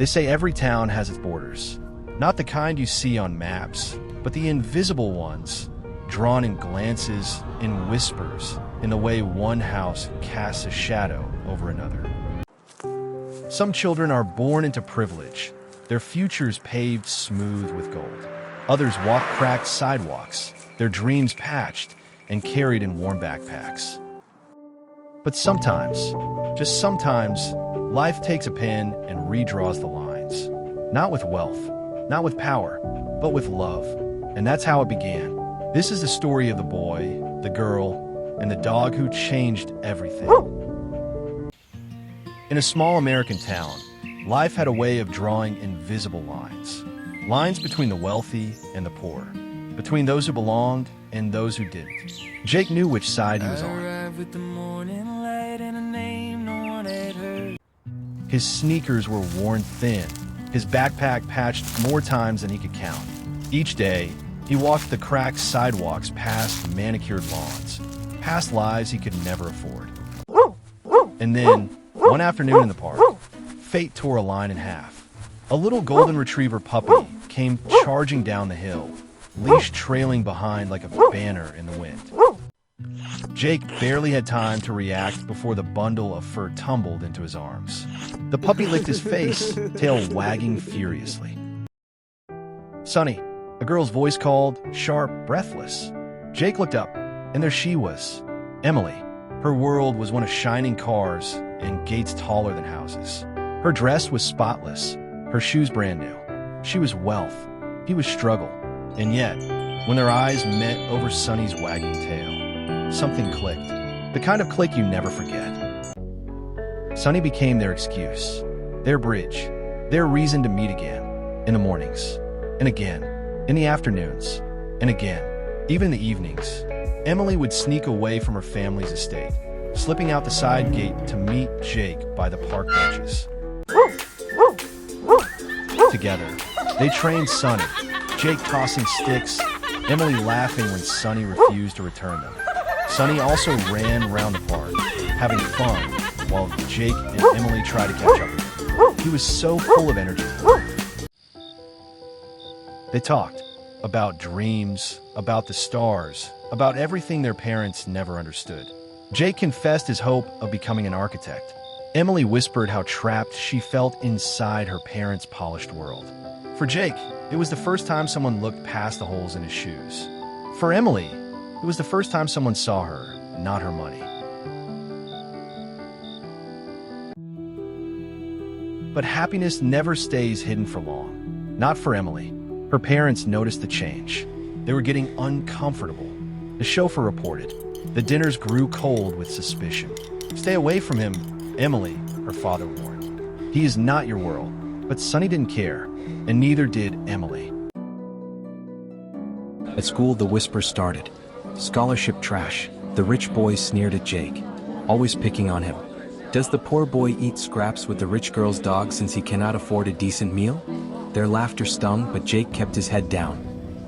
They say every town has its borders. Not the kind you see on maps, but the invisible ones, drawn in glances, in whispers, in the way one house casts a shadow over another. Some children are born into privilege, their futures paved smooth with gold. Others walk cracked sidewalks, their dreams patched and carried in warm backpacks. But sometimes, just sometimes, life takes a pen and redraws the lines. Not with wealth, not with power, but with love. And that's how it began. This is the story of the boy, the girl, and the dog who changed everything. In a small American town, life had a way of drawing invisible lines. Lines between the wealthy and the poor, between those who belonged and those who didn't. Jake knew which side he was on. His sneakers were worn thin, his backpack patched more times than he could count. Each day, he walked the cracked sidewalks past manicured lawns, past lives he could never afford. And then, one afternoon in the park, fate tore a line in half. A little golden retriever puppy came charging down the hill, leash trailing behind like a banner in the wind. Jake barely had time to react before the bundle of fur tumbled into his arms. The puppy licked his face, tail wagging furiously. "Sonny," a girl's voice called, sharp, breathless. Jake looked up, and there she was, Emily. Her world was one of shining cars and gates taller than houses. Her dress was spotless, her shoes brand new. She was wealth, he was struggle. And yet, when their eyes met over Sonny's wagging tail, something clicked. The kind of click you never forget. Sonny became their excuse, their bridge, their reason to meet again. In the mornings, and again, in the afternoons, and again, even in the evenings. Emily would sneak away from her family's estate, slipping out the side gate to meet Jake by the park benches. Together, they trained Sonny, Jake tossing sticks, Emily laughing when Sonny refused to return them. Sonny also ran around the park, having fun, while Jake and Emily tried to catch up with him. He was so full of energy. They talked about dreams, about the stars, about everything their parents never understood. Jake confessed his hope of becoming an architect. Emily whispered how trapped she felt inside her parents' polished world. For Jake, it was the first time someone looked past the holes in his shoes. For Emily, it was the first time someone saw her, not her money. But happiness never stays hidden for long. Not for Emily. Her parents noticed the change. They were getting uncomfortable. The chauffeur reported. The dinners grew cold with suspicion. "Stay away from him, Emily," her father warned. "He is not your world." But Sonny didn't care, and neither did Emily. At school, the whispers started. Scholarship trash. The rich boys sneered at Jake, always picking on him. Does the poor boy eat scraps with the rich girl's dog since he cannot afford a decent meal? Their laughter stung, but Jake kept his head down.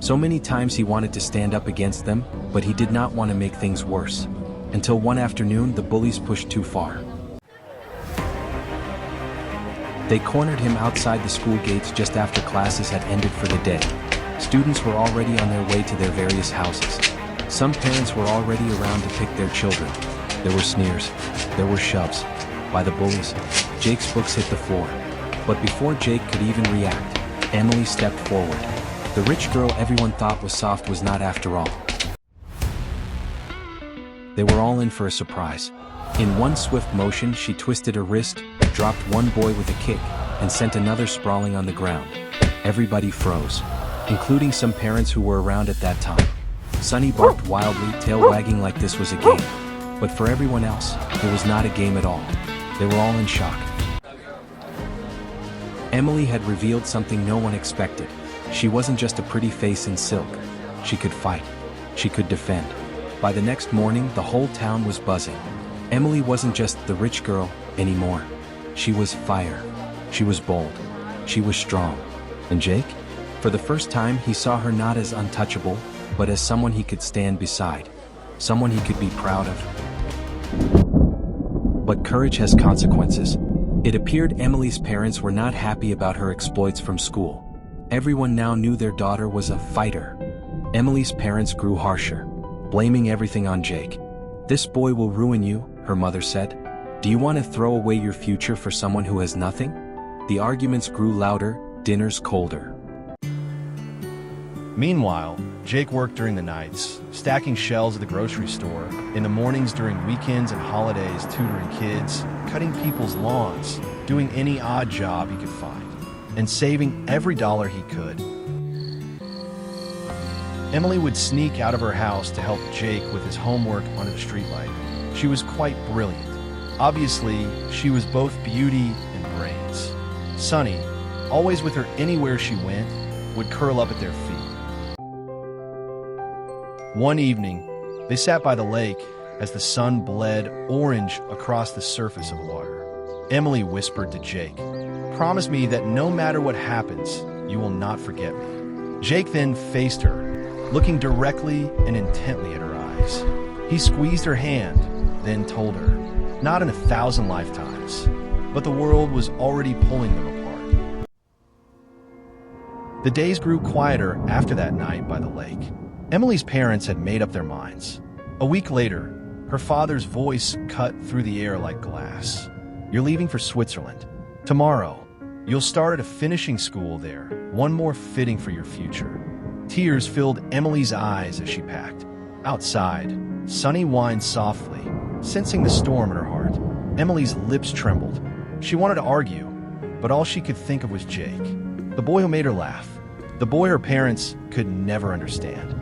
So many times he wanted to stand up against them, but he did not want to make things worse. Until one afternoon, the bullies pushed too far. They cornered him outside the school gates just after classes had ended for the day. Students were already on their way to their various houses. Some parents were already around to pick their children. There were sneers. There were shoves. By the bullies, Jake's books hit the floor. But before Jake could even react, Emily stepped forward. The rich girl everyone thought was soft was not after all. They were all in for a surprise. In one swift motion, she twisted her wrist, dropped one boy with a kick, and sent another sprawling on the ground. Everybody froze, including some parents who were around at that time. Sonny barked wildly, tail wagging like this was a game. But for everyone else, it was not a game at all. They were all in shock. Emily had revealed something no one expected. She wasn't just a pretty face in silk. She could fight. She could defend. By the next morning, the whole town was buzzing. Emily wasn't just the rich girl anymore. She was fire. She was bold. She was strong. And Jake? For the first time, he saw her not as untouchable, but as someone he could stand beside. Someone he could be proud of. But courage has consequences. It appeared Emily's parents were not happy about her exploits from school. Everyone now knew their daughter was a fighter. Emily's parents grew harsher, blaming everything on Jake. "This boy will ruin you," her mother said. "Do you want to throw away your future for someone who has nothing?" The arguments grew louder, dinners colder. Meanwhile, Jake worked during the nights, stacking shelves at the grocery store, in the mornings during weekends and holidays tutoring kids, cutting people's lawns, doing any odd job he could find, and saving every dollar he could. Emily would sneak out of her house to help Jake with his homework under the streetlight. She was quite brilliant. Obviously, she was both beauty and brains. Sunny, always with her anywhere she went, would curl up at their feet. One evening, they sat by the lake as the sun bled orange across the surface of water. Emily whispered to Jake, "Promise me that no matter what happens, you will not forget me." Jake then faced her, looking directly and intently at her eyes. He squeezed her hand, then told her, "Not in 1,000 lifetimes," but the world was already pulling them apart. The days grew quieter after that night by the lake. Emily's parents had made up their minds. A week later, her father's voice cut through the air like glass. "You're leaving for Switzerland. Tomorrow, you'll start at a finishing school there, one more fitting for your future." Tears filled Emily's eyes as she packed. Outside, Sunny whined softly, sensing the storm in her heart. Emily's lips trembled. She wanted to argue, but all she could think of was Jake, the boy who made her laugh, the boy her parents could never understand.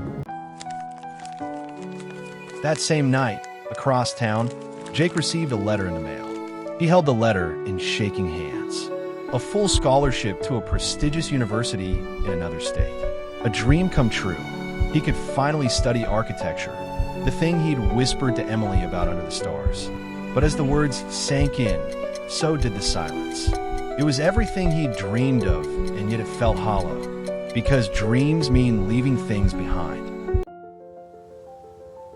That same night, across town, Jake received a letter in the mail. He held the letter in shaking hands. A full scholarship to a prestigious university in another state. A dream come true. He could finally study architecture, the thing he'd whispered to Emily about under the stars. But as the words sank in, so did the silence. It was everything he'd dreamed of, and yet it felt hollow, because dreams mean leaving things behind.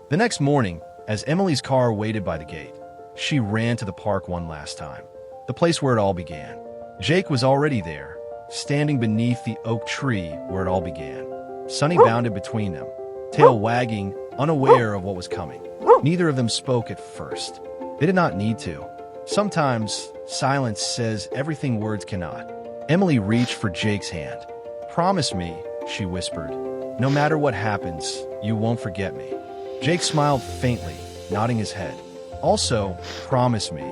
The next morning, as Emily's car waited by the gate, she ran to the park one last time, the place where it all began. Jake was already there, standing beneath the oak tree where it all began. Sunny bounded between them, tail wagging, unaware of what was coming. Neither of them spoke at first. They did not need to. Sometimes, silence says everything words cannot. Emily reached for Jake's hand. "Promise me," she whispered, "no matter what happens, you won't forget me." Jake smiled faintly, nodding his head. "Also, promise me,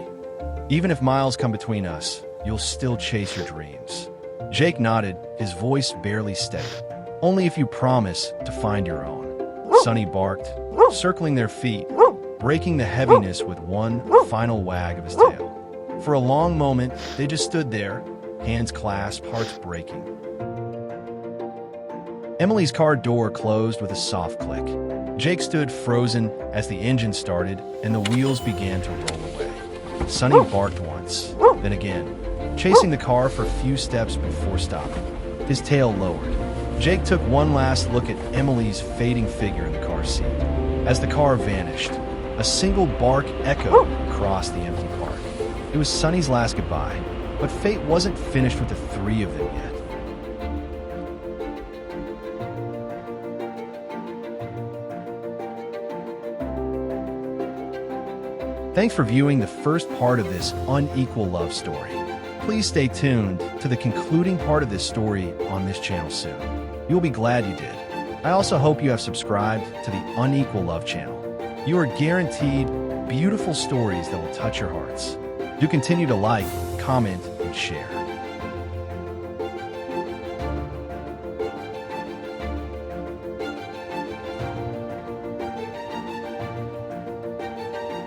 even if miles come between us, you'll still chase your dreams." Jake nodded, his voice barely steady. "Only if you promise to find your own." Sunny barked, circling their feet, breaking the heaviness with one final wag of his tail. For a long moment, they just stood there, hands clasped, hearts breaking. Emily's car door closed with a soft click. Jake stood frozen as the engine started and the wheels began to roll away. Sunny barked once, then again, chasing the car for a few steps before stopping, his tail lowered. Jake took one last look at Emily's fading figure in the car seat. As the car vanished, a single bark echoed across the empty park. It was Sunny's last goodbye, but fate wasn't finished with the three of them yet. Thanks for viewing the first part of this unequal love story. Please stay tuned to the concluding part of this story on this channel soon. You'll be glad you did. I also hope you have subscribed to the Unequal Love channel. You are guaranteed beautiful stories that will touch your hearts. Do continue to like, comment, and share.